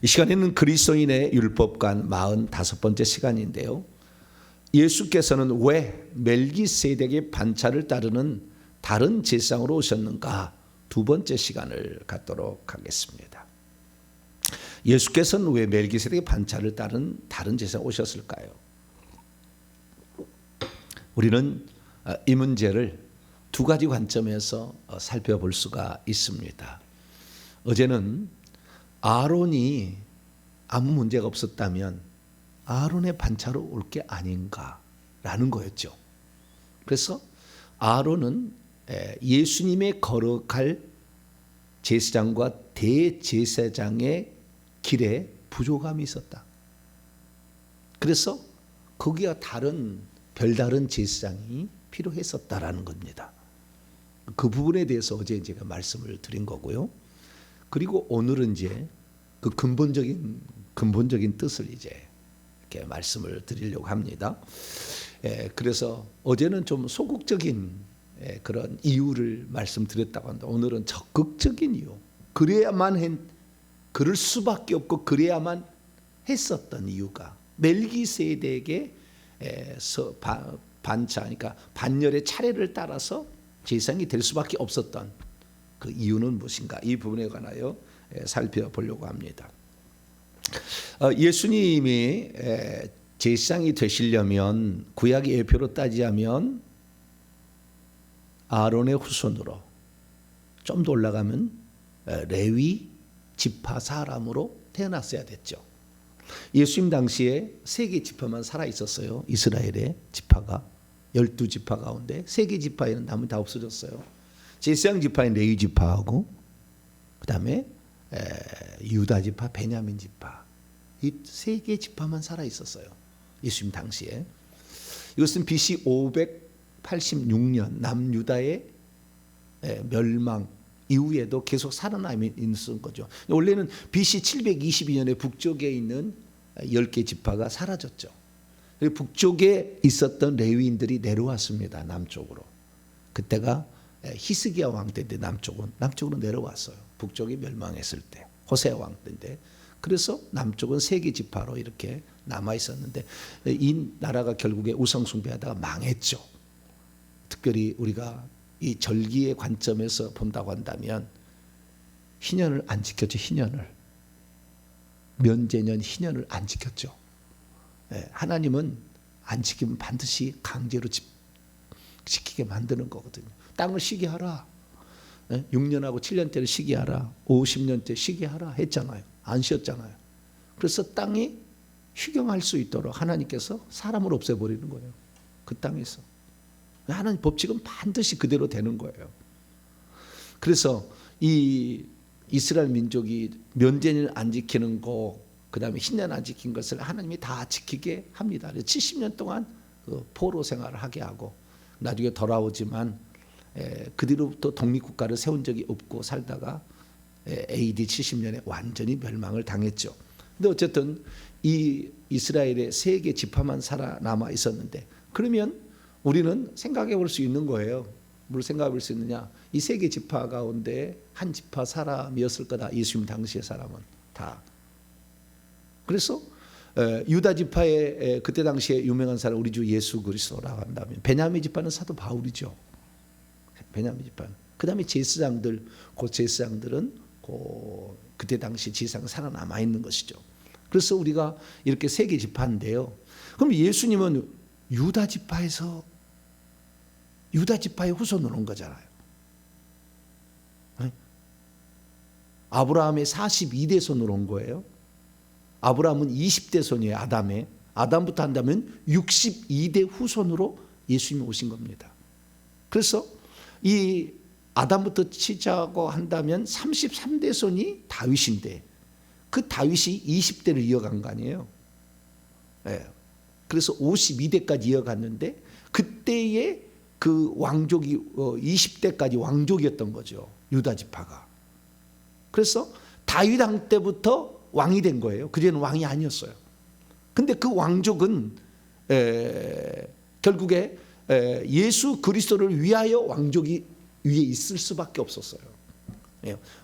이 시간에는 그리스도인의 율법관 45번째 시간인데요. 예수께서는 왜 멜기세덱의 반차를 따르는 다른 제사장으로 오셨는가? 두 번째 시간을 갖도록 하겠습니다. 예수께서는 왜 멜기세덱의 반차를 따른 다른 제사장으로 오셨을까요? 우리는 이 문제를 두 가지 관점에서 살펴볼 수가 있습니다. 어제는 아론이 아무 문제가 없었다면 아론의 반차로 올 게 아닌가라는 거였죠. 그래서 아론은 예수님의 걸어갈 제사장과 대제사장의 길에 부족함이 있었다. 그래서 거기와 다른 별다른 제사장이 필요했었다라는 겁니다. 그 부분에 대해서 어제 제가 말씀을 드린 거고요. 그리고 오늘은 이제 그 근본적인 뜻을 이제 이렇게 말씀을 드리려고 합니다. 그래서 어제는 좀 소극적인 그런 이유를 말씀드렸다고 합니다. 오늘은 적극적인 이유, 그럴 수밖에 없고 그래야만 했었던 이유가 멜기세덱의 반차, 그러니까 반열의 차례를 따라서 제사장이 될 수밖에 없었던 그 이유는 무엇인가? 이 부분에 관하여 살펴보려고 합니다. 예수님이 제사장이 되시려면 구약의 예표로 따지자면 아론의 후손으로 좀 더 올라가면 레위 지파 사람으로 태어났어야 됐죠. 예수님 당시에 3개 지파만 살아 있었어요. 이스라엘의 지파가 12지파 가운데 3개 지파에는 나머지 다 없어졌어요. 제사장 지파인 레위 지파하고 그다음에 유다 지파, 베냐민 지파, 이 3개 지파만 살아 있었어요. 예수님 당시에. 이것은 BC 586년 남유다의 멸망 이후에도 계속 살아남아 있는 거죠. 원래는 BC 722년에 북쪽에 있는 10개 지파가 사라졌죠. 북쪽에 있었던 레위인들이 내려왔습니다. 남쪽으로. 그때가 히스기야 왕 때인데 남쪽으로 내려왔어요. 북쪽이 멸망했을 때 호세아 왕 때인데, 그래서 남쪽은 3개 지파로 이렇게 남아 있었는데 이 나라가 결국에 우상 숭배하다가 망했죠. 특별히 우리가 이 절기의 관점에서 본다고 한다면 희년을 안 지켰죠. 면제년 희년을 안 지켰죠. 하나님은 안 지키면 반드시 강제로 지키게 만드는 거거든요. 땅을 쉬게 하라. 6년하고 7년째를 쉬게 하라. 50년째 쉬게 하라 했잖아요. 안 쉬었잖아요. 그래서 땅이 휴경할 수 있도록 하나님께서 사람을 없애버리는 거예요. 그 땅에서. 하나님 법칙은 반드시 그대로 되는 거예요. 그래서 이 이스라엘 민족이 면제년을 안 지키는 거, 그 다음에 신년 안 지킨 것을 하나님이 다 지키게 합니다. 70년 동안 그 포로 생활을 하게 하고 나중에 돌아오지만 그 뒤로부터 독립국가를 세운 적이 없고 살다가 AD 70년에 완전히 멸망을 당했죠. 근데 어쨌든 이 이스라엘의 3개 지파만 살아남아 있었는데, 그러면 우리는 생각해 볼 수 있는 거예요. 뭘 생각해 볼 수 있느냐? 이 3개 지파 가운데 한 지파 사람이었을 거다. 예수님 당시의 사람은 다. 그래서 유다 지파의 그때 당시에 유명한 사람 우리 주 예수 그리스도라고 한다면, 베냐민 지파는 사도 바울이죠. 베냐민 지파는. 그다음에 제사장들, 그 제사장들은 그때 당시 제사장 살아남아 있는 것이죠. 그래서 우리가 이렇게 3개 지파인데요. 그럼 예수님은 유다 지파의 후손으로 온 거잖아요. 아브라함의 42대 손으로 온 거예요. 아브라함은 20대 손이에요. 아담부터 한다면 62대 후손으로 예수님이 오신 겁니다. 그래서 이 아담부터 치자고 한다면 33대 손이 다윗인데 그 다윗이 20대를 이어간 거 아니에요. 그래서 52대까지 이어갔는데 그때의 그 왕족이 20대까지 왕족이었던 거죠. 유다 지파가. 그래서 다윗 왕 때부터 왕이 된 거예요. 그전에는 왕이 아니었어요. 근데 그 왕족은 결국에 예수 그리스도를 위하여 왕족이 위에 있을 수밖에 없었어요.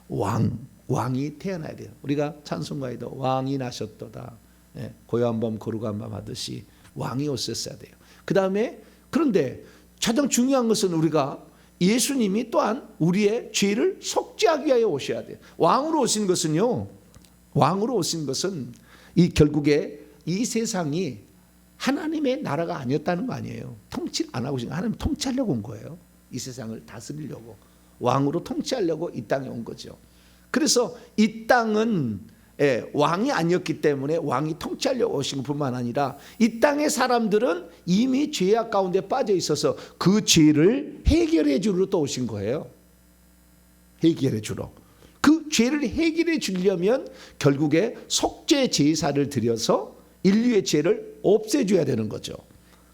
왕, 왕이 태어나야 돼요. 우리가 찬송가에도 왕이 나셨도다. 고요한 밤 거룩한 밤 하듯이 왕이 오셨어야 돼요. 그 다음에 그런데 가장 중요한 것은 우리가 예수님이 또한 우리의 죄를 속죄하기 위하여 오셔야 돼요. 왕으로 오신 것은요, 왕으로 오신 것은 이 결국에 이 세상이 하나님의 나라가 아니었다는 거 아니에요. 통치 안 하고 오신 거, 하나님 통치하려고 온 거예요. 이 세상을 다스리려고, 왕으로 통치하려고 이 땅에 온 거죠. 그래서 이 땅은 왕이 아니었기 때문에 왕이 통치하려고 오신 것뿐만 아니라 이 땅의 사람들은 이미 죄악 가운데 빠져 있어서 그 죄를 해결해 주러 또 오신 거예요. 해결해 주러. 그 죄를 해결해 주려면 결국에 속죄 제사를 드려서 인류의 죄를 없애줘야 되는 거죠.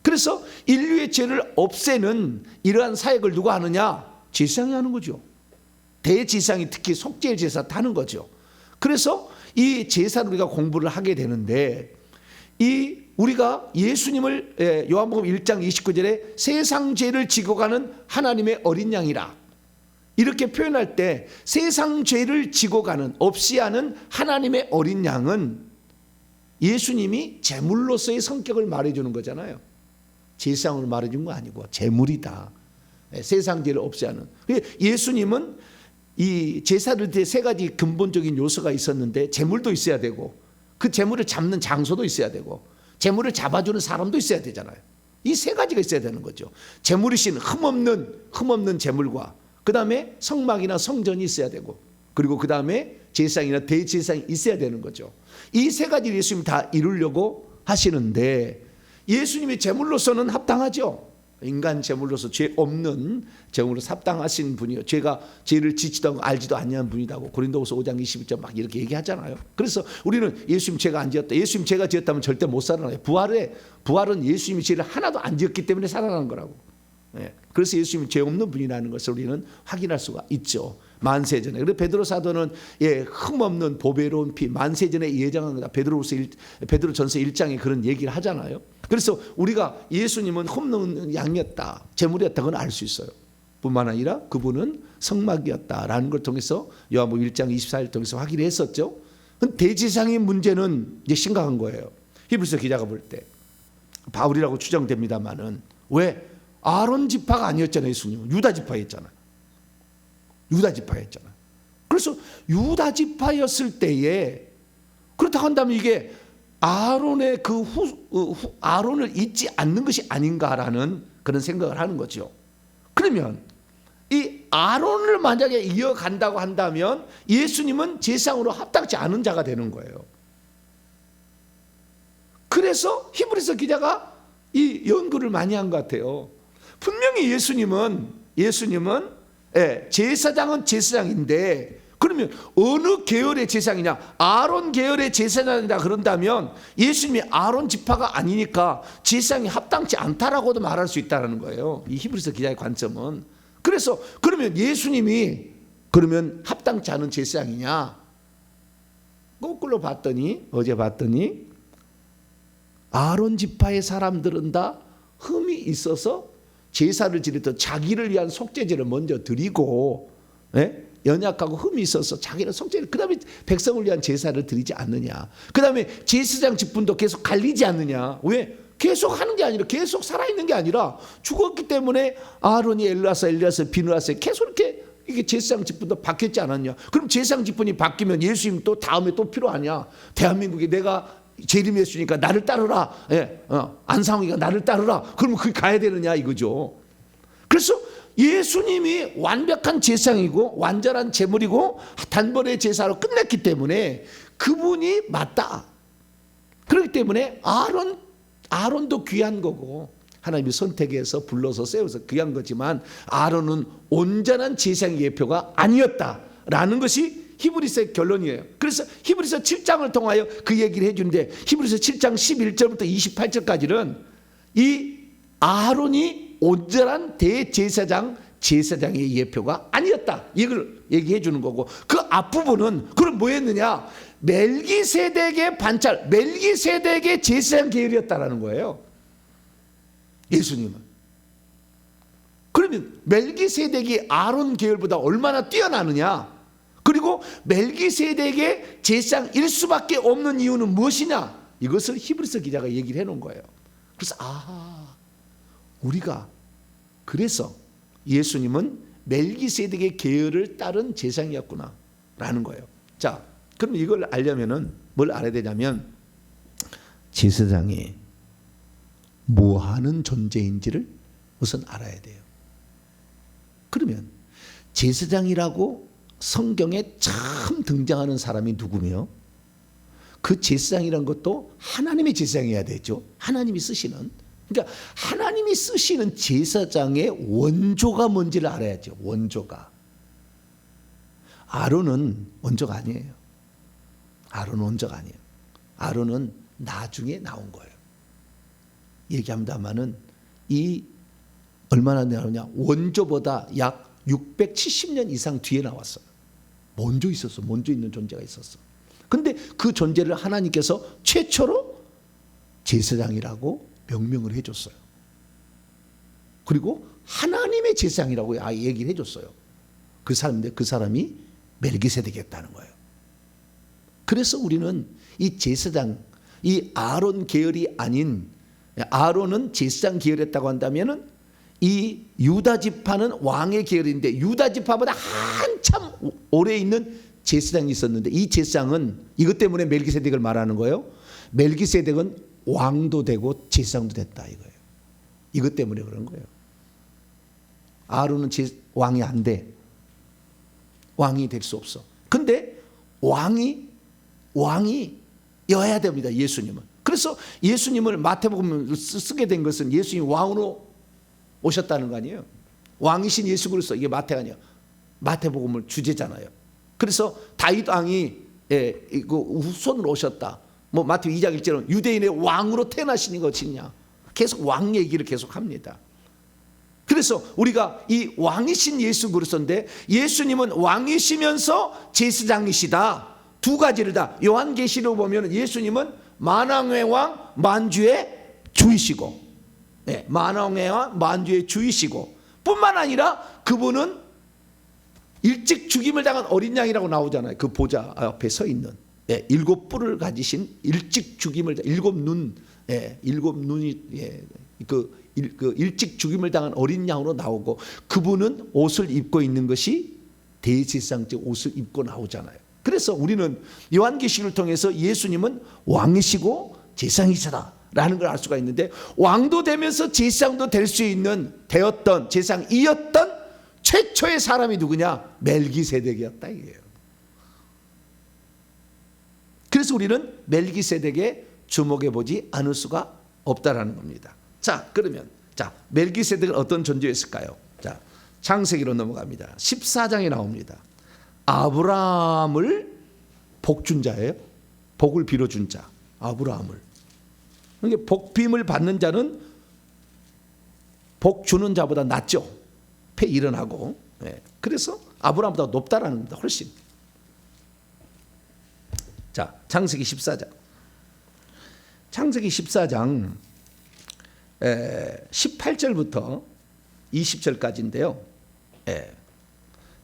그래서 인류의 죄를 없애는 이러한 사역을 누가 하느냐? 제사장이 하는 거죠. 대제사장이 특히 속죄 제사 하는 거죠. 그래서 이 제사를 우리가 공부를 하게 되는데, 이 우리가 예수님을 요한복음 1장 29절에 세상 죄를 지고 가는 하나님의 어린 양이라 이렇게 표현할 때, 세상 죄를 지고 가는, 없이 하는 하나님의 어린 양은 예수님이 제물로서의 성격을 말해주는 거잖아요. 제사장으로 말해준 거 아니고 제물이다. 세상 죄를 없이 하는. 예수님은 이 제사를 때 세 가지 근본적인 요소가 있었는데, 제물도 있어야 되고, 그 제물을 잡는 장소도 있어야 되고, 제물을 잡아주는 사람도 있어야 되잖아요. 이 세 가지가 있어야 되는 거죠. 제물이신 흠없는 제물과, 그 다음에 성막이나 성전이 있어야 되고, 그리고 그 다음에 제사장이나 대제사장이 있어야 되는 거죠. 이 세 가지를 예수님이 다 이루려고 하시는데, 예수님이 제물로서는 합당하죠. 인간 제물로서 죄 없는 제물로 합당하신 분이요, 죄를 지지도 않고 알지도 아니하는 분이라고 고린도후서 5장 21절 막 이렇게 얘기하잖아요. 그래서 우리는 예수님 죄가 안 지었다, 예수님 죄가 지었다면 절대 못 살아나요. 부활은 예수님이 죄를 하나도 안 지었기 때문에 살아나는 거라고. 그래서 예수님이 죄 없는 분이라는 것을 우리는 확인할 수가 있죠. 만세전에. 그래서 베드로 사도는 흠없는 보배로운 피, 만세전에 예정한 거다. 베드로전서 1장에 그런 얘기를 하잖아요. 그래서 우리가 예수님은 흠없는 양이었다, 제물이었다, 그건 알 수 있어요. 뿐만 아니라 그분은 성막이었다라는 걸 통해서 요한복음 1장 24일 통해서 확인을 했었죠. 대제사장의 문제는 이제 심각한 거예요. 히브리서 기자가 볼 때 바울이라고 추정됩니다만은, 왜? 아론 지파가 아니었잖아요. 예수님은 유다 지파였잖아요. 그래서 유다 지파였을 때에, 그렇다고 한다면 이게 아론의 아론을 잊지 않는 것이 아닌가라는 그런 생각을 하는 거죠. 그러면 이 아론을 만약에 이어간다고 한다면 예수님은 제사장으로 합당치 않은 자가 되는 거예요. 그래서 히브리서 기자가 이 연구를 많이 한 것 같아요. 분명히 예수님은 제사장은 제사장인데, 그러면 어느 계열의 제사장이냐? 아론 계열의 제사장이다 그런다면 예수님이 아론 지파가 아니니까 제사장이 합당치 않다라고도 말할 수 있다는 거예요. 이 히브리서 기자의 관점은. 그래서 그러면 예수님이 그러면 합당치 않은 제사장이냐? 거꾸로 어제 봤더니 아론 지파의 사람들은 다 흠이 있어서 제사를 지낼 때 자기를 위한 속죄제를 먼저 드리고, 연약하고 흠이 있어서 자기를 속죄를, 그 다음에 백성을 위한 제사를 드리지 않느냐. 그 다음에 제사장 직분도 계속 갈리지 않느냐. 왜? 계속 하는 게 아니라, 계속 살아있는 게 아니라 죽었기 때문에 아론이 엘리야서 비누아서 계속 이게 제사장 직분도 바뀌었지 않았냐. 그럼 제사장 직분이 바뀌면 예수님 또 다음에 또 필요하냐. 대한민국에 내가 재림했으니까 나를 따르라. 안상홍이가 나를 따르라. 그러면 그게 가야 되느냐 이거죠. 그래서 예수님이 완벽한 제사장이고 완전한 제물이고 단번에 제사로 끝냈기 때문에 그분이 맞다. 그렇기 때문에 아론도 귀한 거고, 하나님이 선택해서 불러서 세워서 귀한 거지만 아론은 온전한 제사장의 예표가 아니었다라는 것이 히브리서의 결론이에요. 그래서 히브리서 7장을 통하여 그 얘기를 해주는데, 히브리서 7장 11절부터 28절까지는 이 아론이 온전한 제사장의 예표가 아니었다, 이걸 얘기해 주는 거고, 그 앞부분은 그럼 뭐였느냐? 멜기세덱의 반찰, 멜기세덱의 제사장 계열이었다라는 거예요. 예수님은. 그러면 멜기세덱이 아론 계열보다 얼마나 뛰어나느냐? 그리고 그리고 멜기세덱의 제사장일 수밖에 없는 이유는 무엇이냐? 이것을 히브리서 기자가 얘기를 해놓은 거예요. 그래서 우리가 그래서 예수님은 멜기세덱의 계율을 따른 제사장이었구나 라는 거예요. 자, 그럼 이걸 알려면은 뭘 알아야 되냐면 제사장이 뭐 하는 존재인지를 우선 알아야 돼요. 그러면 제사장이라고 성경에 참 등장하는 사람이 누구며 그 제사장이란 것도 하나님의 제사장이어야 되죠. 하나님이 쓰시는. 그러니까 하나님이 쓰시는 제사장의 원조가 뭔지를 알아야죠. 원조가. 아론은 원조가 아니에요. 아론은 원조가 아니에요. 아론은 나중에 나온 거예요. 얘기합니다마는 이 얼마나 나오냐? 원조보다 약 670년 이상 뒤에 나왔어요. 먼저 있었어. 먼저 있는 존재가 있었어. 근데 그 존재를 하나님께서 최초로 제사장이라고 명명을 해줬어요. 그리고 하나님의 제사장이라고 아예 얘기를 해줬어요. 그 사람인데 그 사람이 멜기세덱이었다는 거예요. 그래서 우리는 이 제사장, 이 아론 계열이 아닌, 아론은 제사장 계열이었다고 한다면은 이 유다 지파는 왕의 계열인데 유다 지파보다 한참 오래 있는 제사장이 있었는데 이 제사장은 이것 때문에 멜기세덱을 말하는 거예요. 멜기세덱은 왕도 되고 제사장도 됐다 이거예요. 이것 때문에 그런 거예요. 아론은 왕이 안 돼. 왕이 될 수 없어. 근데 왕이여야 됩니다. 예수님은. 그래서 예수님을 마태복음을 쓰게 된 것은 예수님이 왕으로 오셨다는 거 아니에요. 왕이신 예수 그리스도, 이게 마태가 아니에요. 마태복음을 주제잖아요. 그래서 다윗 왕이 후손으로 오셨다. 뭐 마태 2장 1절은 유대인의 왕으로 태어나시는 것이냐. 계속 왕 얘기를 계속 합니다. 그래서 우리가 이 왕이신 예수 그리스도인데 예수님은 왕이시면서 제사장이시다. 두 가지를 다 요한계시록 보면 예수님은 만왕의 왕 만주의 주이시고, 만왕의 왕 만주의 주이시고, 뿐만 아니라 그분은 일찍 죽임을 당한 어린 양이라고 나오잖아요. 그 보좌 앞에 서 있는 7뿔을 가지신 일찍 죽임을 일곱 눈이 일찍 죽임을 당한 어린 양으로 나오고, 그분은 옷을 입고 있는 것이 대제사장적 옷을 입고 나오잖아요. 그래서 우리는 요한계시를 통해서 예수님은 왕이시고 제사장이시다라는 걸 알 수가 있는데, 왕도 되면서 제사장도 될 수 있는 되었던 제사장이었던 최초의 사람이 누구냐? 멜기세덱이었다 이게요. 그래서 우리는 멜기세덱에 주목해 보지 않을 수가 없다라는 겁니다. 자, 그러면 멜기세덱은 어떤 존재였을까요? 자, 창세기로 넘어갑니다. 14장에 나옵니다. 아브라함을 복준 자예요. 복을 빌어준 자, 아브라함을. 그러니까 복빔을 받는 자는 복 주는 자보다 낫죠. 패 일어나고. 그래서 아브라함보다 높다라는 겁니다. 훨씬. 자, 창세기 14장. 창세기 14장 18절부터 20절까지인데요.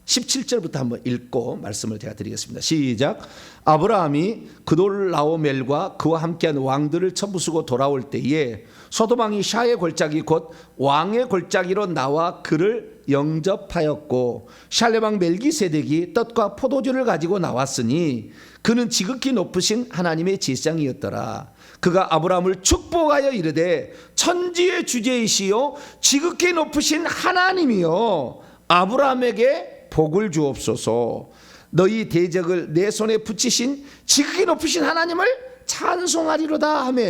17절부터 한번 읽고 말씀을 제가 드리겠습니다. 시작. 아브라함이 그돌라오멜과 그와 함께한 왕들을 쳐부수고 돌아올 때에 소돔왕이 샤의 골짜기 곧 왕의 골짜기로 나와 그를 영접하였고, 샬레왕 멜기세덱이 떡과 포도주를 가지고 나왔으니 그는 지극히 높으신 하나님의 제사장이었더라. 그가 아브라함을 축복하여 이르되 천지의 주제이시요 지극히 높으신 하나님이여 아브라함에게 복을 주옵소서. 너희 대적을 내 손에 붙이신 지극히 높으신 하나님을 찬송하리로다 하며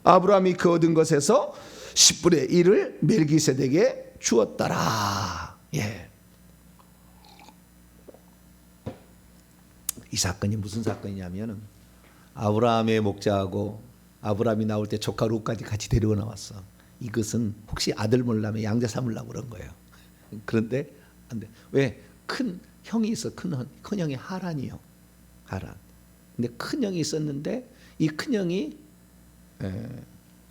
아브라함이 그 얻은 것에서 10분의 1을 멜기세덱에게 주었더라. 이 사건이 무슨 사건이냐면 아브라함의 목자하고 아브라함이 나올 때 조카 롯까지 같이 데리고 나왔어. 이것은 혹시 아들 몰라면 양자 삼으려고 그런 거예요. 그런데 안 돼. 왜? 큰 형이 있어. 큰 형이 하란이요. 하란. 근데 큰 형이 있었는데 이 큰 형이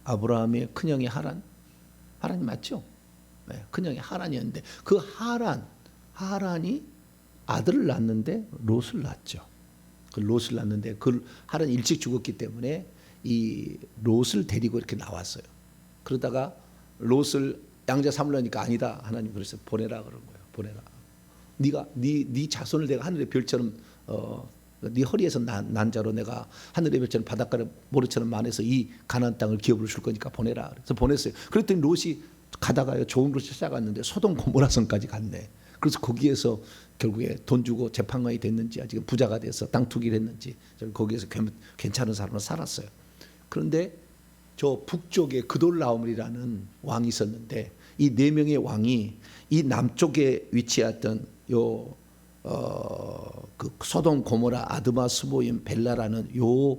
아브라함의 큰 형이 하란이 맞죠? 큰 형이 하란이었는데 그 하란이 아들을 낳았는데 롯을 낳았죠. 그 롯을 낳았는데 그 하나는 일찍 죽었기 때문에 이 롯을 데리고 이렇게 나왔어요. 그러다가 롯을 양자 삼으려니까 아니다. 하나님 그래서 보내라 그런 거예요. 보내라. 네가 네 자손을 내가 하늘의 별처럼 네 허리에서 난 자로 내가 하늘의 별처럼 바닷가를 모래처럼 많아서 이 가나안 땅을 기업으로 줄 거니까 보내라. 그래서 보냈어요. 그랬더니 롯이 가다가요 좋은 곳을 찾아갔는데 소돔 고모라 성까지 갔네. 그래서 거기에서 결국에 돈 주고 재판관이 됐는지 아직 부자가 돼서 땅 투기를 했는지 거기에서 괜찮은 삶을 살았어요. 그런데 저 북쪽에 그돌라오물이라는 왕이 있었는데 이 네 명의 왕이 이 남쪽에 위치했던 그 소돔 고모라 아드마 스보임 벨라라는 요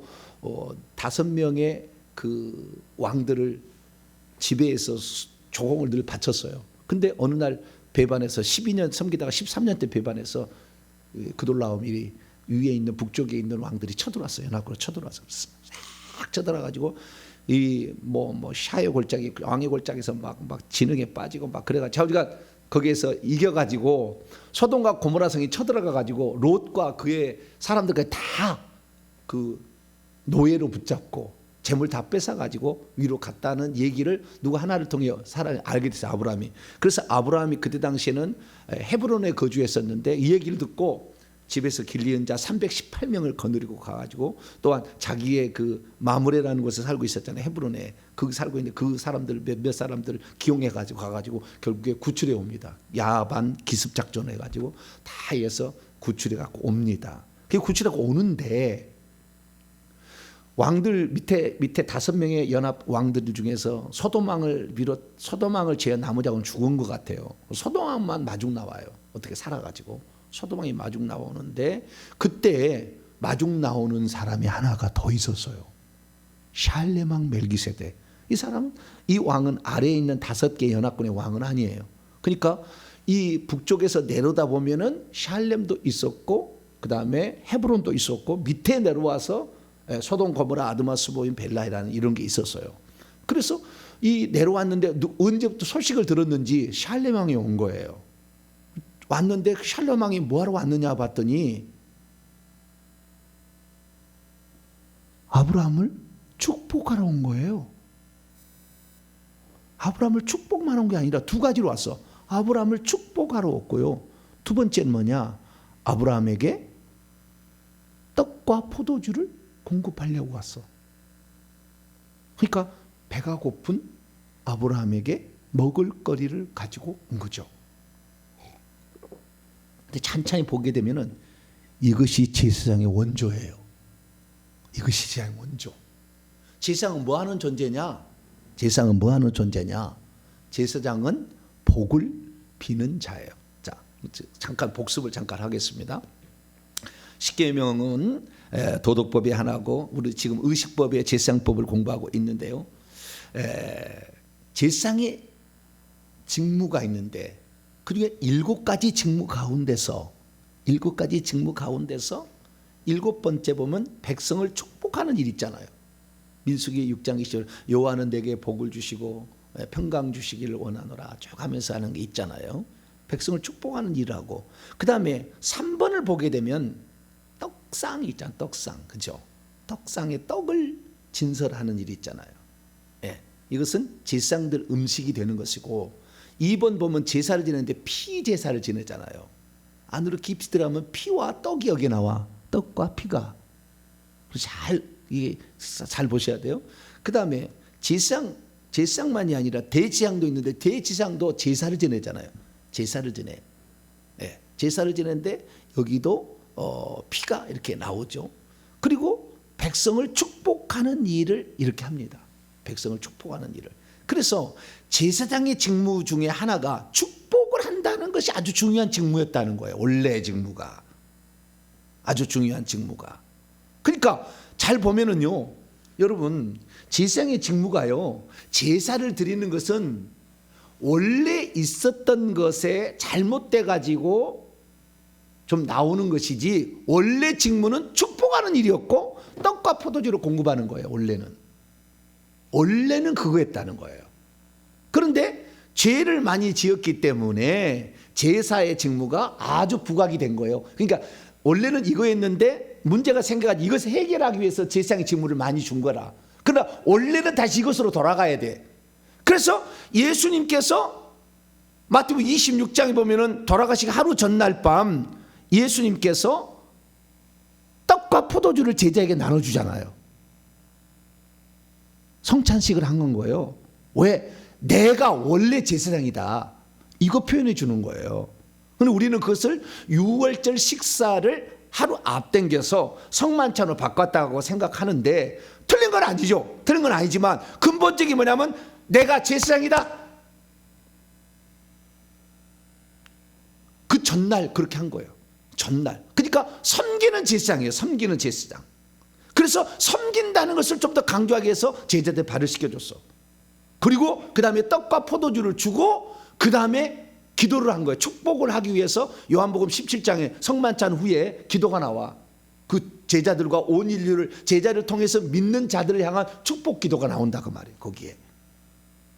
5명의 그 왕들을 지배해서 조공을 늘 바쳤어요. 근데 어느 날 배반해서 12년 섬기다가 13년 때 배반해서 그돌라오밀이 위에 있는 북쪽에 있는 왕들이 쳐들어왔어요. 연합으로 쳐들어와서 싹 쳐들어가지고 이 뭐 샤의 골짜기 왕의 골짜기에서 막 진흙에 빠지고 막 그래가 자우지가 거기에서 이겨가지고 소돔과 고모라 성이 쳐들어가가지고 롯과 그의 사람들까지 다 그 노예로 붙잡고 재물 다 뺏어가지고 위로 갔다는 얘기를 누구 하나를 통해 사람이 알게 됐어요. 아브라함이. 그래서 아브라함이 그때 당시에는 헤브론에 거주했었는데 이 얘기를 듣고 집에서 길리은 자 318명을 거느리고 가가지고 또한 자기의 그 마므레라는 곳에 살고 있었잖아요. 헤브론에 거기 살고 있는 그 사람들 몇몇 사람들을 기용해가지고 가가지고 결국에 구출해 옵니다. 야반 기습 작전 해가지고 다 해서 구출해 갖고 옵니다. 그 구출하고 오는데 왕들 밑에 5명의 연합 왕들 중에서 소돔왕을 제한 나머지 왕은 죽은 것 같아요. 소돔왕만 마중 나와요. 어떻게 살아가지고 소돔왕이 마중 나오는데 그때 마중 나오는 사람이 하나가 더 있었어요. 샬렘왕 멜기세덱. 이 왕은 아래에 있는 5개 연합군의 왕은 아니에요. 그러니까 이 북쪽에서 내려다 보면은 샬렘도 있었고 그 다음에 헤브론도 있었고 밑에 내려와서 소돔 고모라 아드마 스보임 벨라이라는 이런 게 있었어요. 그래서 이 내려왔는데 언제부터 소식을 들었는지 샬렘 왕이 온 거예요. 왔는데 샬렘 왕이 뭐하러 왔느냐 봤더니 아브라함을 축복하러 온 거예요. 아브라함을 축복만 온 게 아니라 두 가지로 왔어. 아브라함을 축복하러 왔고요. 두 번째는 뭐냐? 아브라함에게 떡과 포도주를 공급하려고 왔어. 그러니까 배가 고픈 아브라함에게 먹을거리를 가지고 온 거죠. 근데 찬찬히 보게 되면은 이것이 제사장의 원조예요. 이것이 제사장의 원조. 제사장은 뭐 하는 존재냐? 제사장은 뭐 하는 존재냐? 제사장은 복을 비는 자예요. 자, 잠깐 복습을 잠깐 하겠습니다. 십계명은 도덕법이 하나고 우리 지금 의식법의 제사장법을 공부하고 있는데요. 제사장의 직무가 있는데 그중에 7가지 직무 가운데서 7번째 보면 백성을 축복하는 일 있잖아요. 민수기 6장 20절 여호와는 내게 복을 주시고 평강 주시기를 원하노라 쭉 하면서 하는 게 있잖아요. 백성을 축복하는 일하고 그 다음에 3번을 보게 되면 떡상이 있잖아요. 떡상. 그죠? 떡상에 떡을 진설하는 일이 있잖아요. 예. 이것은 제사장들 음식이 되는 것이고 2번 보면 제사를 지내는데 피 제사를 지내잖아요. 안으로 깊이 들어가면 피와 떡이 여기 나와. 떡과 피가. 잘 보셔야 돼요. 그 다음에 제사장만이 아니라 대제사장도 있는데 대제사장도 제사를 지내잖아요. 제사를 지내. 예. 제사를 지내는데 여기도 피가 이렇게 나오죠. 그리고 백성을 축복하는 일을 이렇게 합니다. 백성을 축복하는 일을. 그래서 제사장의 직무 중에 하나가 축복을 한다는 것이 아주 중요한 직무였다는 거예요. 원래의 직무가. 아주 중요한 직무가. 그러니까 잘 보면은요. 여러분 제사장의 직무가요. 제사를 드리는 것은 원래 있었던 것에 잘못돼 가지고 좀 나오는 것이지 원래 직무는 축복하는 일이었고 떡과 포도주를 공급하는 거예요. 원래는 그거였다는 거예요. 그런데 죄를 많이 지었기 때문에 제사의 직무가 아주 부각이 된 거예요. 그러니까 원래는 이거였는데 문제가 생겨가지고 이것을 해결하기 위해서 제사장의 직무를 많이 준 거라. 그러나 원래는 다시 이것으로 돌아가야 돼. 그래서 예수님께서 마태복음 26장에 보면은 돌아가시기 하루 전날 밤 예수님께서 떡과 포도주를 제자에게 나눠주잖아요. 성찬식을 한 거예요. 왜? 내가 원래 제사장이다. 이거 표현해 주는 거예요. 근데 우리는 그것을 유월절 식사를 하루 앞당겨서 성만찬으로 바꿨다고 생각하는데 틀린 건 아니죠. 틀린 건 아니지만 근본적인 뭐냐면 내가 제사장이다. 그 전날 그렇게 한 거예요. 전날. 그러니까 섬기는 제사장이에요. 섬기는 제사장. 그래서 섬긴다는 것을 좀 더 강조하기 위해서 제자들 발을 시켜줬어. 그리고 그 다음에 떡과 포도주를 주고 그 다음에 기도를 한 거예요. 축복을 하기 위해서 요한복음 17장에 성만찬 후에 기도가 나와. 그 제자들과 온 인류를 제자를 통해서 믿는 자들을 향한 축복 기도가 나온다 그 말이에요. 거기에.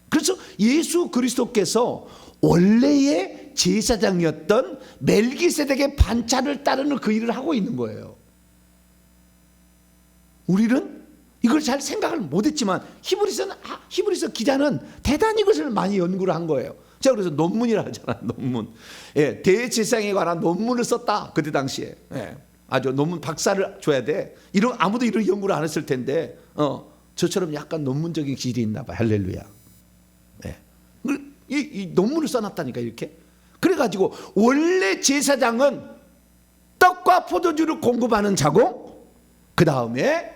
그래서 예수 그리스도께서 원래의 제사장이었던 멜기세덱의 반차를 따르는 그 일을 하고 있는 거예요. 우리는 이걸 잘 생각을 못했지만 히브리서 기자는 대단히 이것을 많이 연구를 한 거예요. 제가 그래서 논문이라 하잖아요. 논문. 예, 대제사장에 관한 논문을 썼다. 그때 당시에. 예, 아주 논문 박사를 줘야 돼. 아무도 이런 연구를 안 했을 텐데 저처럼 약간 논문적인 기질이 있나 봐. 할렐루야. 예. 이 논문을 써놨다니까 이렇게. 그래가지고 원래 제사장은 떡과 포도주를 공급하는 자고 그 다음에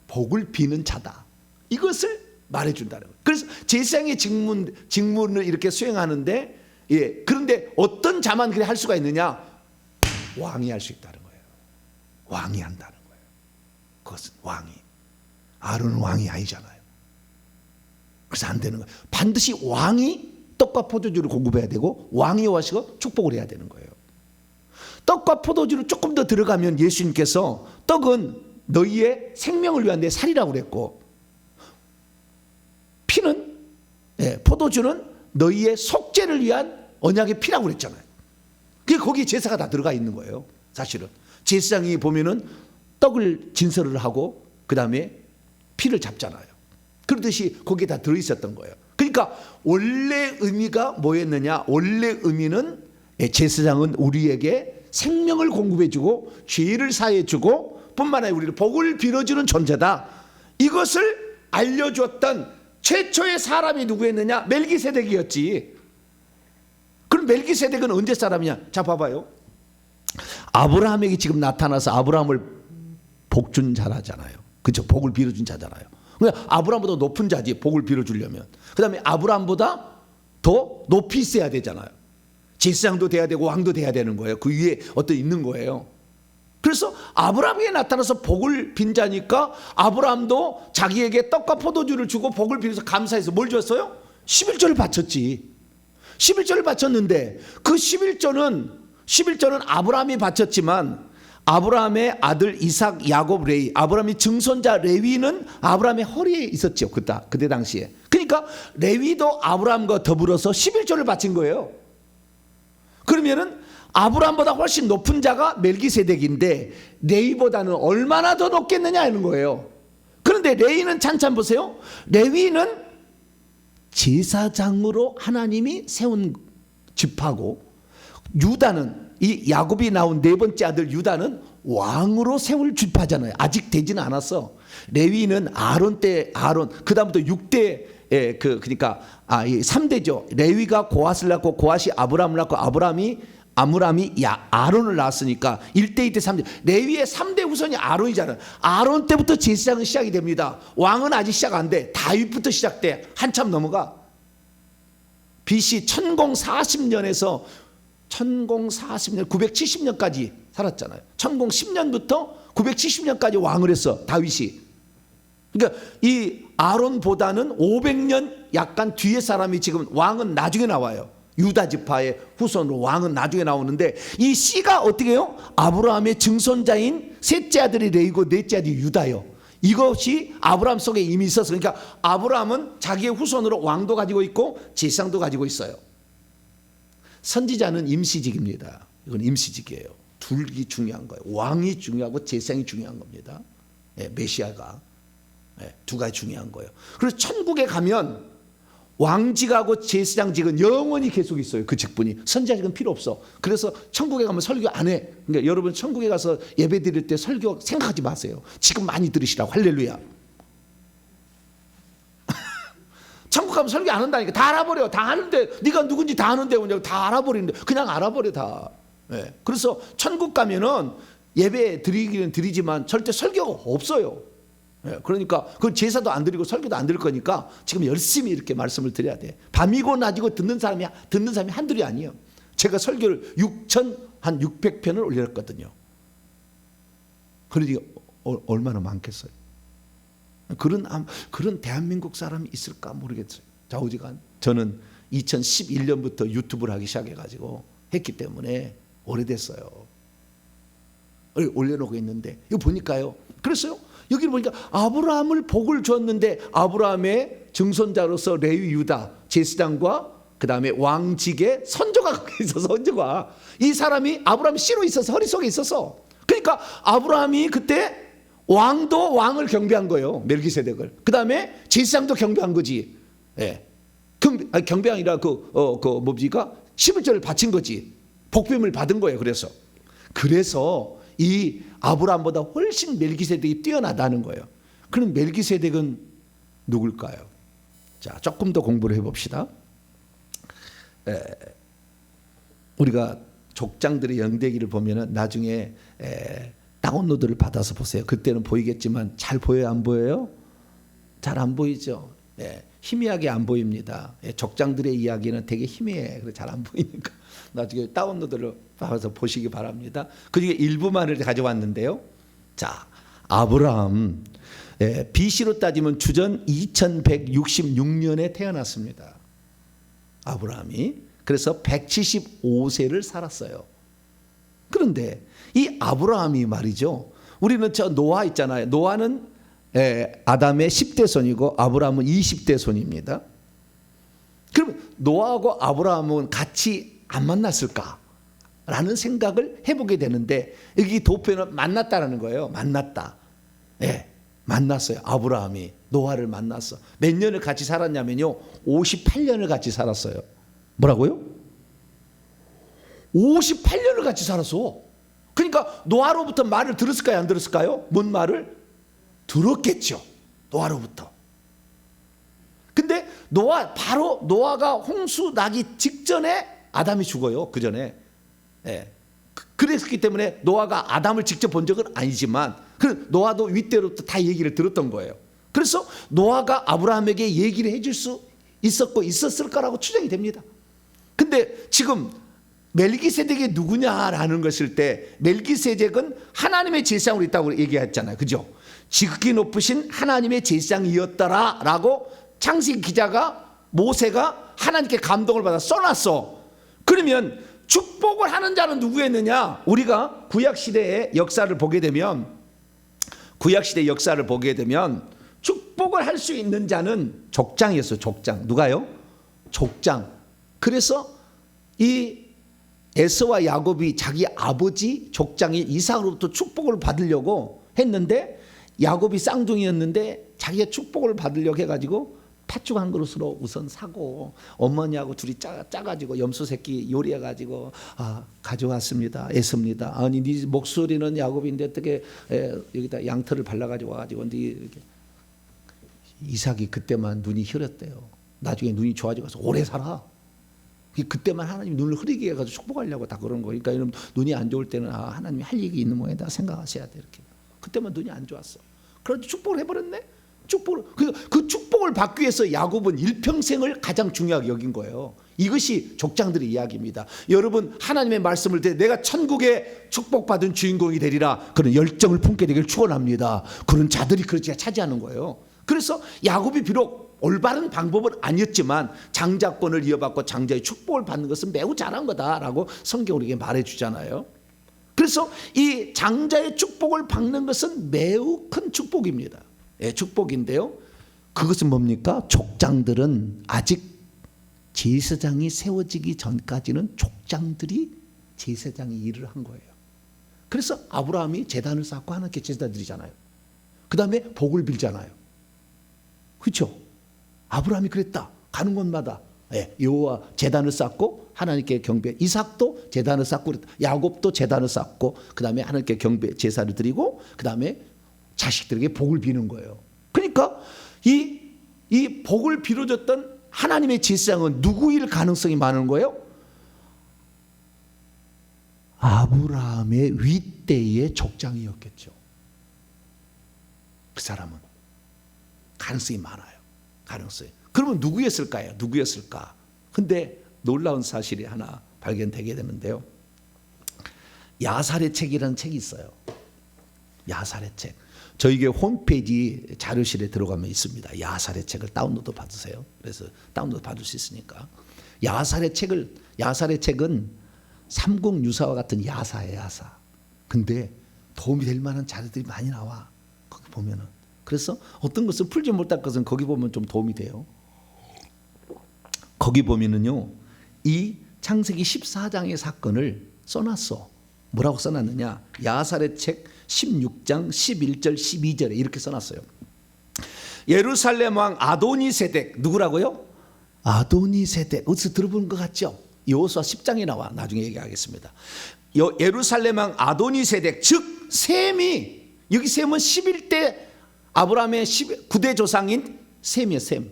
복을 비는 자다. 이것을 말해준다는 거예요. 그래서 제사장의 직문을 이렇게 수행하는데, 예, 그런데 어떤 자만 그래 할 수가 있느냐? 왕이 할 수 있다는 거예요. 왕이 한다는 거예요. 그것은 왕이. 아론은 왕이 아니잖아요. 그래서 안 되는 거예요. 반드시 왕이 떡과 포도주를 공급해야 되고 왕이 와서 축복을 해야 되는 거예요. 떡과 포도주를 조금 더 들어가면 예수님께서 떡은 너희의 생명을 위한 내 살이라고 그랬고 피는, 예, 포도주는 너희의 속죄를 위한 언약의 피라고 그랬잖아요. 그게 거기에 제사가 다 들어가 있는 거예요. 사실은 제사장이 보면은 떡을 진설을 하고 그 다음에 피를 잡잖아요. 그러듯이 거기에 다 들어있었던 거예요. 그러니까 원래 의미가 뭐였느냐? 원래 의미는 제사장은 우리에게 생명을 공급해주고 죄를 사해주고 뿐만 아니라 우리를 복을 빌어주는 존재다. 이것을 알려줬던 최초의 사람이 누구였느냐? 멜기세덱이었지. 그럼 멜기세덱은 언제 사람이냐? 자 봐봐요. 아브라함에게 지금 나타나서 아브라함을 복준 자라잖아요. 그렇죠? 복을 빌어준 자잖아요. 그러니까 아브라함보다 높은 자지 복을 빌어주려면. 그 다음에 아브라함보다 더 높이 있어야 되잖아요. 제사장도 돼야 되고 왕도 돼야 되는 거예요. 그 위에 어떤 있는 거예요. 그래서 아브라함에게 나타나서 복을 빈 자니까 아브라함도 자기에게 떡과 포도주를 주고 복을 빌어서 감사해서 뭘 줬어요? 11조를 바쳤지. 11조를 바쳤는데 그 11조는 아브라함이 바쳤지만 아브라함의 아들 이삭, 야곱, 레위, 아브라함의 증손자 레위는 아브라함의 허리에 있었죠. 그때 당시에. 그러니까 레위도 아브라함과 더불어서 11조를 바친 거예요. 그러면은 아브라함보다 훨씬 높은 자가 멜기세덱인데 레위보다는 얼마나 더 높겠느냐 하는 거예요. 그런데 레위는 찬찬 보세요. 레위는 제사장으로 하나님이 세운 지파고 유다는 이 야곱이 나온 네 번째 아들 유다는 왕으로 세울 지파잖아요. 아직 되지는 않았어. 레위는 아론 그다음부터 6대 그러니까 3대죠. 레위가 고앗을 낳고 고앗이 아브람을 낳고 아므람이 아론을 낳았으니까 1대 2대 3대 레위의 3대 후손이 아론이잖아요. 아론 때부터 제사장은 시작이 됩니다. 왕은 아직 시작 안 돼. 다윗부터 시작돼. 한참 넘어가. BC 1040년에서 970년까지 살았잖아요. 1010년부터 970년까지 왕을 했어. 다윗이. 그러니까 이 아론보다는 500년 약간 뒤에 사람이 지금 왕은 나중에 나와요. 유다 지파의 후손으로 왕은 나중에 나오는데 이 씨가 어떻게 해요? 아브라함의 증손자인 셋째 아들이 레위고 넷째 아들이 유다요. 이것이 아브라함 속에 이미 있었어. 그러니까 아브라함은 자기의 후손으로 왕도 가지고 있고 제사장도 가지고 있어요. 선지자는 임시직입니다. 이건 임시직이에요. 둘이 중요한 거예요. 왕이 중요하고 제사장이 중요한 겁니다. 예, 메시아가 두 가지 중요한 거예요. 그래서 천국에 가면 왕직하고 제사장직은 영원히 계속 있어요. 그 직분이. 선지자직은 필요 없어. 그래서 천국에 가면 설교 안 해. 그러니까 여러분 천국에 가서 예배 드릴 때 설교 생각하지 마세요. 지금 많이 들으시라고. 할렐루야. 천국 가면 설교 안 한다니까. 다 알아버려. 다 아는데 네가 누군지 다 아는데 그냥 다 알아버리는데 그냥 알아버려 다. 그래서 천국 가면은 예배 드리기는 드리지만 절대 설교가 없어요. 그러니까 그 제사도 안 드리고 설교도 안 드릴 거니까 지금 열심히 이렇게 말씀을 드려야 돼. 밤이고 낮이고 듣는 사람이 한둘이 아니에요. 제가 설교를 600편을 올렸거든요. 그러니 얼마나 많겠어요. 그런 대한민국 사람이 있을까 모르겠어요. 좌우지간. 저는 2011년부터 유튜브를 하기 시작해가지고 했기 때문에 오래됐어요. 올려놓고 있는데 이거 보니까요. 그랬어요. 여기 보니까 아브라함을 복을 주었는데 아브라함의 증손자로서 레위 유다 제사장과 그 다음에 왕직의 선조가 거기 있어서 선조가 이 사람이 아브라함 씨로 있어서 허리 속에 있어서 그러니까 아브라함이 그때 왕을 경배한 거예요. 멜기세덱을. 그 다음에 제사장도 경배한 거지. 경배가 아니라 뭡니까? 11절을 바친 거지. 복됨을 받은 거예요. 그래서 이 아브라함보다 훨씬 멜기세덱이 뛰어나다는 거예요. 그럼 멜기세덱은 누굴까요? 자, 조금 더 공부를 해봅시다. 우리가 족장들의 영대기를 보면은 나중에 다운로드를 받아서 보세요. 그때는 보이겠지만 잘 보여요, 안 보여요? 잘 안 보이죠. 희미하게 안 보입니다. 족장들의 이야기는 되게 희미해. 그래서 잘 안 보이니까 나중에 다운로드를 받아서 보시기 바랍니다. 그중에 일부만을 가져왔는데요. 자, 아브라함 BC로 따지면 주전 2166년에 태어났습니다. 아브라함이. 그래서 175세를 살았어요. 그런데 이 아브라함이 말이죠. 우리는 저 노아 있잖아요. 노아는 아담의 10대 손이고 아브라함은 20대 손입니다. 그럼 노아하고 아브라함은 같이 안 만났을까라는 생각을 해보게 되는데 여기 도표는 만났다라는 거예요. 만났다. 만났어요. 아브라함이 노아를 만났어. 몇 년을 같이 살았냐면요. 58년을 같이 살았어요. 뭐라고요? 58년을 같이 살았어. 그러니까 노아로부터 말을 들었을까요? 안 들었을까요? 뭔 말을? 들었겠죠. 노아로부터. 근데 노아가 홍수 나기 직전에 아담이 죽어요. 그 전에. 그랬기 때문에 노아가 아담을 직접 본 적은 아니지만 노아도 윗대로부터 다 얘기를 들었던 거예요. 그래서 노아가 아브라함에게 얘기를 해줄 수 있었을 거라고 추정이 됩니다. 근데 지금 멜기세덱이 누구냐라는 것일 때 멜기세덱은 하나님의 제사장으로 있다고 얘기했잖아요. 그죠? 지극히 높으신 하나님의 제사장이었더라라고 창세기 기자가 모세가 하나님께 감동을 받아 써놨어. 그러면 축복을 하는 자는 누구였느냐? 우리가 구약시대의 역사를 보게 되면 축복을 할 수 있는 자는 족장이었어요. 족장. 누가요? 족장. 그래서 이 에서와 야곱이 자기 아버지 족장이 이삭으로부터 축복을 받으려고 했는데 야곱이 쌍둥이였는데 자기가 축복을 받으려고 해가지고 팥죽 한 그릇으로 우선 사고 어머니하고 둘이 짜가지고 염소 새끼 요리해가지고 가져왔습니다. 애씁니다. 아니 네 목소리는 야곱인데 어떻게 여기다 양털을 발라가지고 와가지고 이렇게. 이삭이 그때만 눈이 흐렸대요. 나중에 눈이 좋아져서 오래 살아. 그때만 하나님 눈을 흐리게 해가지고 축복하려고 다 그런 거니까 그러니까 눈이 안 좋을 때는 하나님이 할 일이 있는 모양이다 생각하셔야 돼. 이렇게. 그때만 눈이 안 좋았어. 그런데 축복을 해버렸네. 그 축복을 받기 위해서 야곱은 일평생을 가장 중요하게 여긴 거예요. 이것이 족장들의 이야기입니다. 여러분 하나님의 말씀을 듣고 내가 천국에 축복받은 주인공이 되리라 그런 열정을 품게 되길 축원합니다. 그런 자들이 그렇게 차지하는 거예요. 그래서 야곱이 비록 올바른 방법은 아니었지만 장자권을 이어받고 장자의 축복을 받는 것은 매우 잘한 거다라고 성경 우리에게 말해주잖아요. 그래서 이 장자의 축복을 받는 것은 매우 큰 축복입니다. 축복인데요. 그것은 뭡니까? 족장들은 아직 제사장이 세워지기 전까지는 족장들이 제사장이 일을 한 거예요. 그래서 아브라함이 제단을 쌓고 하나님께 제사 드리잖아요. 그 다음에 복을 빌잖아요. 그렇죠? 아브라함이 그랬다. 가는 곳마다 여호와 제단을 쌓고 하나님께 경배. 이삭도 제단을 쌓고 그랬다. 야곱도 제단을 쌓고 그 다음에 하나님께 경배 제사를 드리고 그 다음에 자식들에게 복을 비는 거예요. 그러니까 이 복을 빌어줬던 하나님의 제사장은 누구일 가능성이 많은 거예요? 아브라함의 윗대의 족장이었겠죠. 그 사람은 가능성이 많아요. 가능성이. 그러면 누구였을까요? 누구였을까? 근데 놀라운 사실이 하나 발견되게 되는데요. 야살의 책이라는 책이 있어요. 야살의 책. 저희게 홈페이지 자료실에 들어가면 있습니다. 야살의 책을 다운로드 받으세요. 그래서 다운로드 받을 수 있으니까. 야살의 책은 삼국유사와 같은 야사예요. 야사. 근데 도움이 될 만한 자료들이 많이 나와. 거기 보면은. 그래서 어떤 것을 풀지 못할 것은 거기 보면 좀 도움이 돼요. 거기 보면은요, 이 창세기 14장의 사건을 써놨어. 뭐라고 써놨느냐? 야살의 책 16장 11절 12절에 이렇게 써놨어요. 예루살렘 왕 아도니세덱, 누구라고요? 아도니세덱. 어디서 들어본 것 같죠? 여호수아 10장에 나와. 나중에 얘기하겠습니다. 예루살렘 왕 아도니세덱, 즉 셈이, 여기 셈은 11대 아브라함의 9대 조상인 셈이에요. 셈.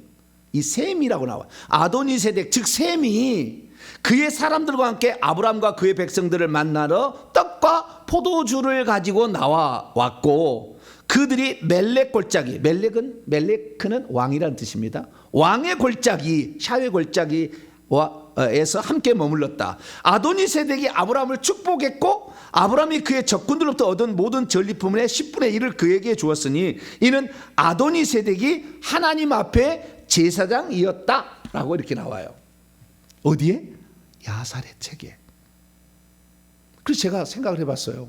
이 셈이라고 나와. 아도니세덱, 즉 셈이 그의 사람들과 함께 아브라함과 그의 백성들을 만나러 떡과 포도주를 가지고 나왔고, 그들이 멜렉 골짜기, 멜렉은 왕이라는 뜻입니다. 왕의 골짜기, 샤웨 골짜기에서 함께 머물렀다. 아도니세덱이 아브라함을 축복했고 아브라함이 그의 적군들로부터 얻은 모든 전리품의 10분의 1을 그에게 주었으니 이는 아도니세덱이 하나님 앞에 제사장이었다라고 이렇게 나와요. 어디에? 야살의 책에. 그래서 제가 생각을 해봤어요.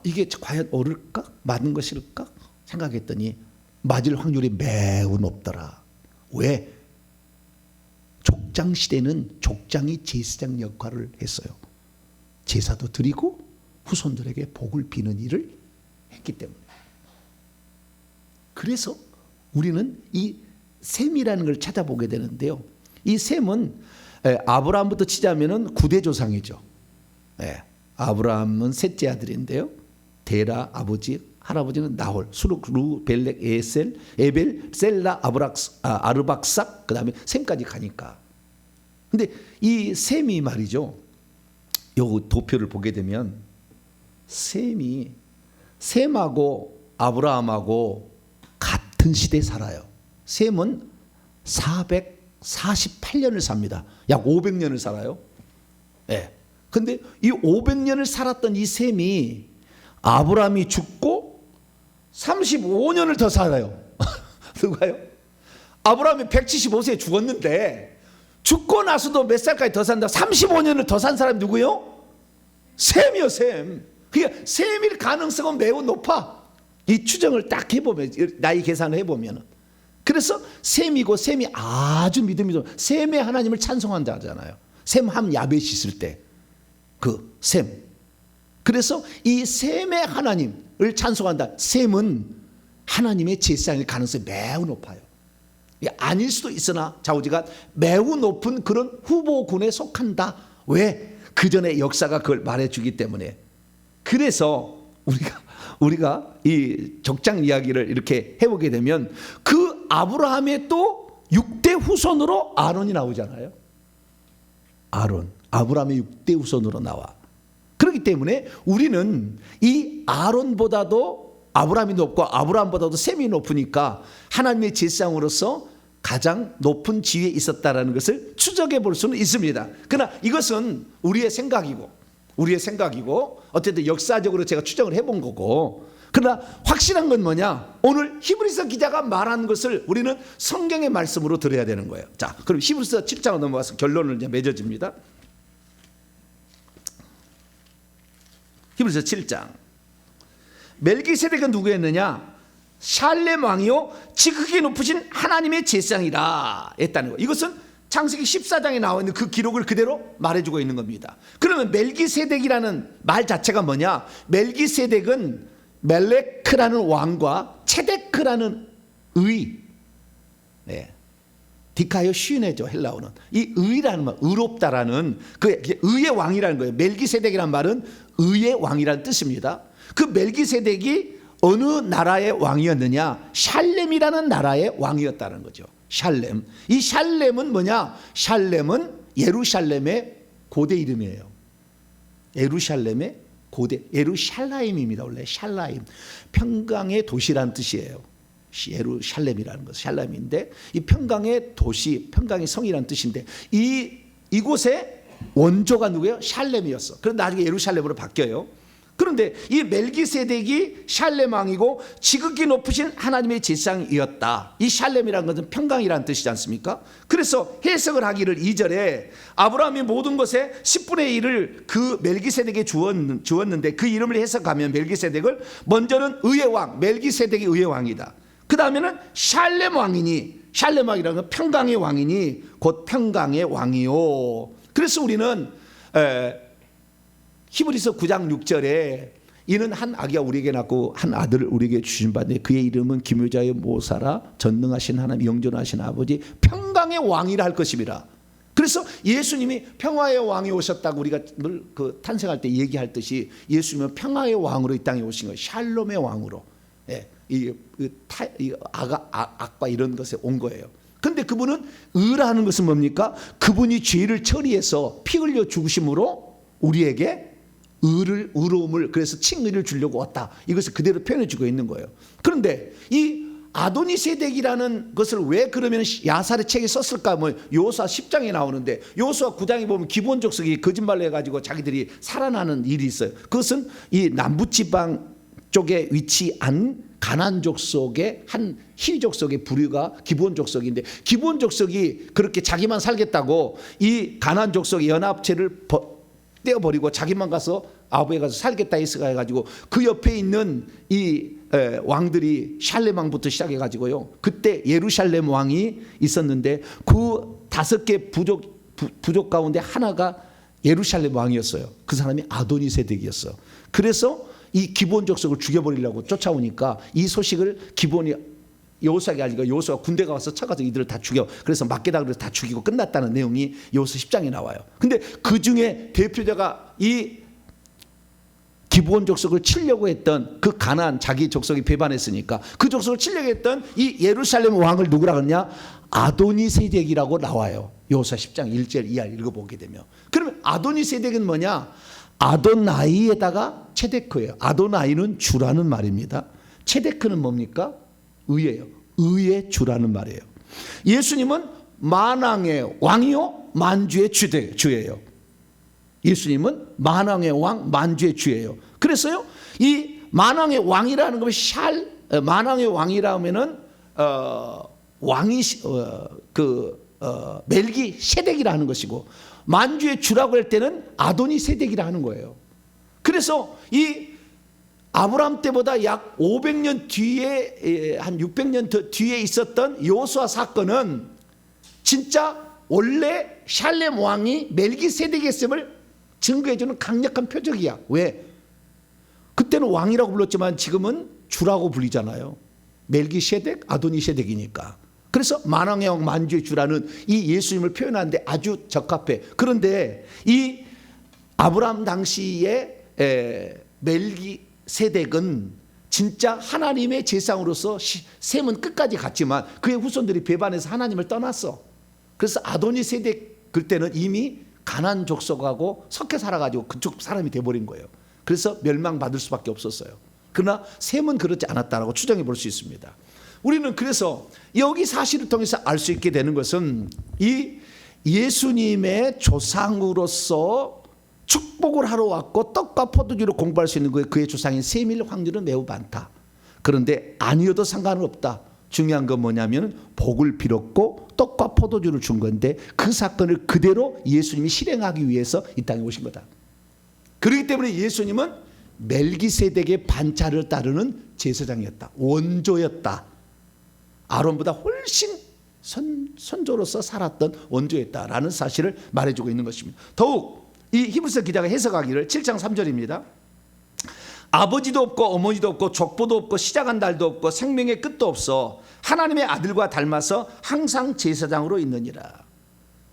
이게 과연 옳을까? 맞는 것일까? 생각했더니 맞을 확률이 매우 높더라. 왜? 족장 시대는 족장이 제사장 역할을 했어요. 제사도 드리고 후손들에게 복을 비는 일을 했기 때문에. 그래서 우리는 이 셈이라는 걸 찾아보게 되는데요. 이 셈은 아브라함부터 치자면은 9대 조상이죠. 아브라함은 셋째 아들인데요. 데라 아버지, 할아버지는 나홀, 수룩, 루, 벨렉, 에벨, 셀라, 아르박삭, 그 다음에 셈까지 가니까. 근데 이 셈이 말이죠. 요 도표를 보게 되면 셈하고 아브라함하고 같은 시대에 살아요. 셈은 448년을 삽니다. 약 500년을 살아요. 근데 이 500년을 살았던 이 셈이 아브라함이 죽고 35년을 더 살아요. 누가요? 아브라함이 175세에 죽었는데 죽고 나서도 몇 살까지 더 산다? 35년을 더 산 사람이 누구요? 셈이요, 셈. 그러니까 셈일 가능성은 매우 높아. 이 추정을 딱 해보면, 나이 계산을 해보면. 그래서 셈이고, 셈이 아주 믿음이 좋은, 셈의 하나님을 찬송한다 하잖아요. 셈함 야벳이 있을 때 그 셈. 그래서 이 셈의 하나님을 찬송한다. 셈은 하나님의 제사장일 가능성이 매우 높아요. 아닐 수도 있으나 좌우지간 매우 높은 그런 후보군에 속한다. 왜? 그 전에 역사가 그걸 말해주기 때문에. 그래서 우리가 이 족장 이야기를 이렇게 해보게 되면 그 아브라함의 또 6대 후손으로 아론이 나오잖아요. 아브라함의 6대 후손으로 나와. 그렇기 때문에 우리는 이 아론보다도 아브라함이 높고 아브라함보다도 셈이 높으니까 하나님의 제사장으로서 가장 높은 지위에 있었다라는 것을 추적해 볼 수는 있습니다. 그러나 이것은 우리의 생각이고 어쨌든 역사적으로 제가 추정을 해본 거고, 그러나 확실한 건 뭐냐? 오늘 히브리서 기자가 말한 것을 우리는 성경의 말씀으로 들어야 되는 거예요. 자, 그럼 히브리서 7장으로 넘어가서 결론을 이제 맺어집니다. 히브리서 7장. 멜기세덱은 누구였느냐? 샬렘 왕이요 지극히 높으신 하나님의 제사장이라 했다는 거. 이것은 창세기 14장에 나와 있는 그 기록을 그대로 말해주고 있는 겁니다. 그러면 멜기세덱이라는 말 자체가 뭐냐? 멜기세덱은 멜레크라는 왕과 체데크라는 의, 네. 디카요 슈네죠, 헬라어는. 이 의라는 말, 의롭다라는 그 의의 왕이라는 거예요. 멜기세덱이라는 말은 의의 왕이라는 뜻입니다. 그 멜기세덱이 어느 나라의 왕이었느냐? 샬렘이라는 나라의 왕이었다는 거죠. 샬렘. 이 샬렘은 뭐냐? 샬렘은 예루살렘의 고대 이름이에요. 예루살렘의 고대, 예루샬라임입니다. 원래 샬라임, 평강의 도시라는 뜻이에요. 예루살렘이라는 것, 샬라임인데 이 평강의 도시, 평강의 성이라는 뜻인데 이곳의 원조가 누구예요? 샬렘이었어. 그런데 나중에 예루살렘으로 바뀌어요. 그런데 이 멜기세덱이 샬렘 왕이고 지극히 높으신 하나님의 제사장이었다. 이 샬렘이라는 것은 평강이라는 뜻이지 않습니까? 그래서 해석을 하기를 2절에 아브라함이 모든 것에 10분의 1을 그 멜기세덱에 주었는데 그 이름을 해석하면 멜기세덱을 먼저는 의의 왕, 멜기세덱이 의의 왕이다. 그 다음에는 샬렘 왕이니, 샬렘 왕이라는 건 평강의 왕이니 곧 평강의 왕이요. 그래서 우리는 히브리서 9장 6절에 이는 한 아기가 우리에게 낳고 한 아들을 우리에게 주신 바인데 그의 이름은 기묘자의 모사라 전능하신 하나님 영존하신 아버지 평강의 왕이라 할 것입니다. 그래서 예수님이 평화의 왕이 오셨다고 우리가 늘 그 탄생할 때 얘기할 듯이 예수님은 평화의 왕으로 이 땅에 오신 거예요. 샬롬의 왕으로. 예, 악과 이런 것에 온 거예요. 근데 그분은 의라는 것은 뭡니까? 그분이 죄를 처리해서 피 흘려 죽으심으로 우리에게 의로움을, 그래서 칭의를 주려고 왔다. 이것을 그대로 표현해 주고 있는 거예요. 그런데 이 아도니세덱이라는 것을 왜 그러면 야살의 책에 썼을까? 뭐 여호수아 10장에 나오는데 여호수아 9장에 보면 기브온 족속이 거짓말로 해가지고 자기들이 살아나는 일이 있어요. 그것은 이 남부지방 쪽에 위치한 가나안 족속의 한 히위 족속의 부류가 기브온 족속인데 기브온 족속이 그렇게 자기만 살겠다고 이 가나안 족속의 연합체를 떼어버리고 자기만 가서 아부에 가서 살겠다 해가지고 그 옆에 있는 이 왕들이 샬렘 왕부터 시작해가지고요. 그때 예루살렘 왕이 있었는데 그 5개 부족 가운데 하나가 예루살렘 왕이었어요. 그 사람이 아도니세덱이었어요. 그래서 이 기브온 족속을 죽여버리려고 쫓아오니까 이 소식을 기브온이 여호수아에게 알리고 여호수아가 군대가 와서 쳐가지고 이들을 다 죽여. 그래서 막게다 그래서 다 죽이고 끝났다는 내용이 여호수아 10장에 나와요. 근데 그 중에 대표자가 이 기브온 족속을 치려고 했던 그 가나안 자기 족속이 배반했으니까 그 족속을 치려고 했던 이 예루살렘 왕을 누구라 그러냐? 아도니세덱이라고 나와요. 여호수아 10장 1절 이하 읽어보게 되면. 그러면 아도니세덱은 뭐냐? 아도나이에다가 체데크예요. 아도나이는 주라는 말입니다. 체데크는 뭡니까? 의예요. 의의 주라는 말이에요. 예수님은 만왕의 왕이요 만주의 주예요. 예수님은 만왕의 왕, 만주의 주예요. 그래서요, 이 만왕의 왕이라는 것이 만왕의 왕이라면은 왕이 멜기세덱이라 하는 것이고 만주의 주라고 할 때는 아도니세덱이라 하는 거예요. 그래서 이 아브라함 때보다 약 500년 뒤에 한 600년 더 뒤에 있었던 여호수아 사건은 진짜 원래 샬렘 왕이 멜기세덱이었음을 증거해주는 강력한 표적이야. 왜? 그때는 왕이라고 불렀지만 지금은 주라고 불리잖아요. 멜기세덱, 아도니세덱이니까. 그래서 만왕의 왕 만주의 주라는 이 예수님을 표현하는데 아주 적합해. 그런데 이 아브라함 당시에 멜기세덱은 진짜 하나님의 제사장으로서 셈은 끝까지 갔지만 그의 후손들이 배반해서 하나님을 떠났어. 그래서 아도니세덱 그때는 이미 가나안 족속하고 섞여 살아가지고 그쪽 사람이 돼버린 거예요. 그래서 멸망받을 수밖에 없었어요. 그러나 셈은 그렇지 않았다라고 추정해 볼 수 있습니다. 우리는 그래서 여기 사실을 통해서 알 수 있게 되는 것은 이 예수님의 조상으로서 축복을 하러 왔고 떡과 포도주를 공부할 수 있는 그의 조상인 셈일 확률은 매우 많다. 그런데 아니어도 상관은 없다. 중요한 건 뭐냐면 복을 빌었고 떡과 포도주를 준 건데 그 사건을 그대로 예수님이 실행하기 위해서 이 땅에 오신 거다. 그렇기 때문에 예수님은 멜기세덱의 반차를 따르는 제사장이었다. 원조였다. 아론보다 훨씬 선조로서 살았던 원조였다라는 사실을 말해주고 있는 것입니다. 더욱 이 히브리서 기자가 해석하기를 7장 3절입니다. 아버지도 없고 어머니도 없고 족보도 없고 시작한 달도 없고 생명의 끝도 없어 하나님의 아들과 닮아서 항상 제사장으로 있느니라.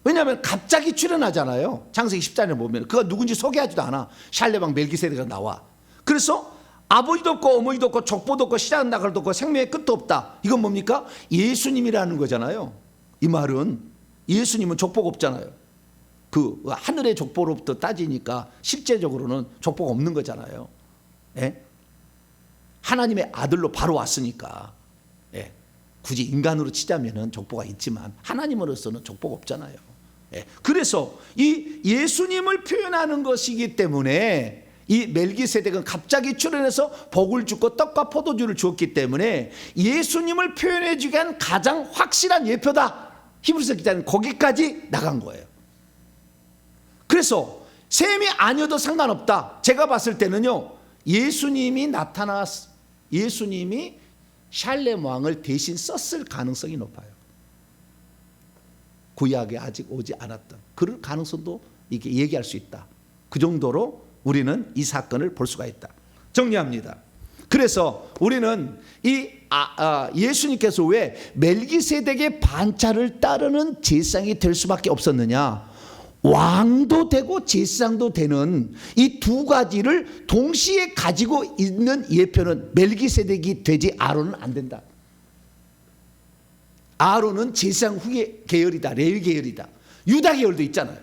왜냐하면 갑자기 출현하잖아요. 창세기 10장에 보면 그가 누군지 소개하지도 않아. 샬레방 멜기세덱가 나와. 그래서 아버지도 없고 어머니도 없고 족보도 없고 시작한 달도 없고 생명의 끝도 없다. 이건 뭡니까? 예수님이라는 거잖아요. 이 말은 예수님은 족보가 없잖아요. 그 하늘의 족보로부터 따지니까 실제적으로는 족보가 없는 거잖아요. 예? 하나님의 아들로 바로 왔으니까. 예. 굳이 인간으로 치자면은 족보가 있지만 하나님으로서는 족보가 없잖아요. 예. 그래서 이 예수님을 표현하는 것이기 때문에 이 멜기세덱은 갑자기 출현해서 복을 주고 떡과 포도주를 주었기 때문에 예수님을 표현해 주기 위한 가장 확실한 예표다. 히브리서 기자는 거기까지 나간 거예요. 그래서 셈이 아니어도 상관없다. 제가 봤을 때는요, 예수님이 샬렘 왕을 대신 썼을 가능성이 높아요. 구약에 아직 오지 않았던 그럴 가능성도 이게 얘기할 수 있다. 그 정도로 우리는 이 사건을 볼 수가 있다. 정리합니다. 그래서 우리는 이 예수님께서 왜 멜기세덱의 반차를 따르는 제사장이 될 수밖에 없었느냐? 왕도 되고 제사장도 되는 이 두 가지를 동시에 가지고 있는 예표는 멜기세덱이 되지 아론은 안 된다. 아론은 제사장 후계 계열이다. 레위 계열이다. 유다 계열도 있잖아요.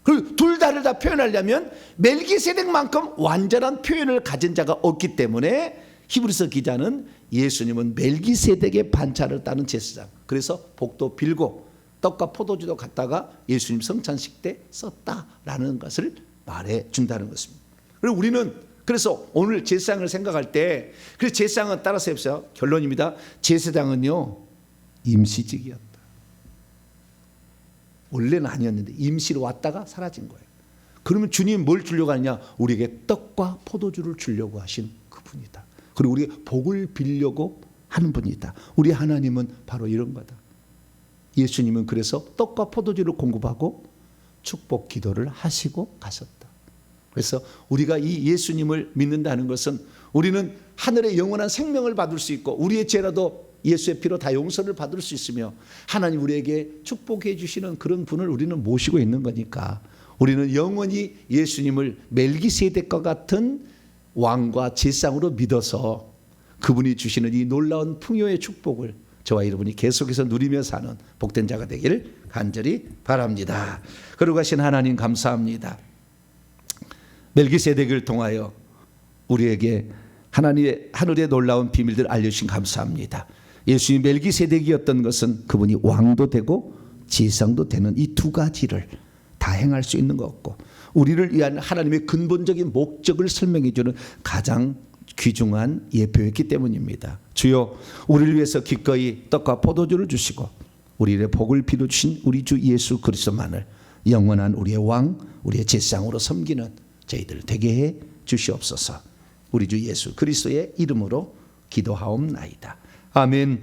그리고 둘 다를 다 표현하려면 멜기세덱만큼 완전한 표현을 가진 자가 없기 때문에 히브리서 기자는 예수님은 멜기세덱의 반차를 따는 제사장, 그래서 복도 빌고 떡과 포도주도 갖다가 예수님 성찬식 때 썼다라는 것을 말해 준다는 것입니다. 그리고 우리는 그래서 오늘 제사장을 생각할 때, 그래서 제사장은 따라서 해보세요. 결론입니다. 제사장은요, 임시직이었다. 원래는 아니었는데 임시로 왔다가 사라진 거예요. 그러면 주님 뭘 주려고 하느냐? 우리에게 떡과 포도주를 주려고 하신 그분이다. 그리고 우리가 복을 빌려고 하는 분이다. 우리 하나님은 바로 이런 거다. 예수님은 그래서 떡과 포도주를 공급하고 축복 기도를 하시고 가셨다. 그래서 우리가 이 예수님을 믿는다는 것은 우리는 하늘의 영원한 생명을 받을 수 있고 우리의 죄라도 예수의 피로 다 용서를 받을 수 있으며 하나님 우리에게 축복해 주시는 그런 분을 우리는 모시고 있는 거니까 우리는 영원히 예수님을 멜기세덱과 같은 왕과 제사장으로 믿어서 그분이 주시는 이 놀라운 풍요의 축복을 저와 여러분이 계속해서 누리며 사는 복된 자가 되기를 간절히 바랍니다. 그러고 가신 하나님 감사합니다. 멜기세덱을 통하여 우리에게 하나님의 하늘의 놀라운 비밀들 알려주신 감사합니다. 예수님 멜기세덱이었던 것은 그분이 왕도 되고 제사장도 되는 이 두 가지를 다 행할 수 있는 것고 우리를 위한 하나님의 근본적인 목적을 설명해 주는 가장 귀중한 예표였기 때문입니다. 주여 우리를 위해서 기꺼이 떡과 포도주를 주시고 우리의 복을 빌어주신 우리 주 예수 그리스도만을 영원한 우리의 왕, 우리의 제사장으로 섬기는 저희들 되게 해 주시옵소서. 우리 주 예수 그리스도의 이름으로 기도하옵나이다. 아멘.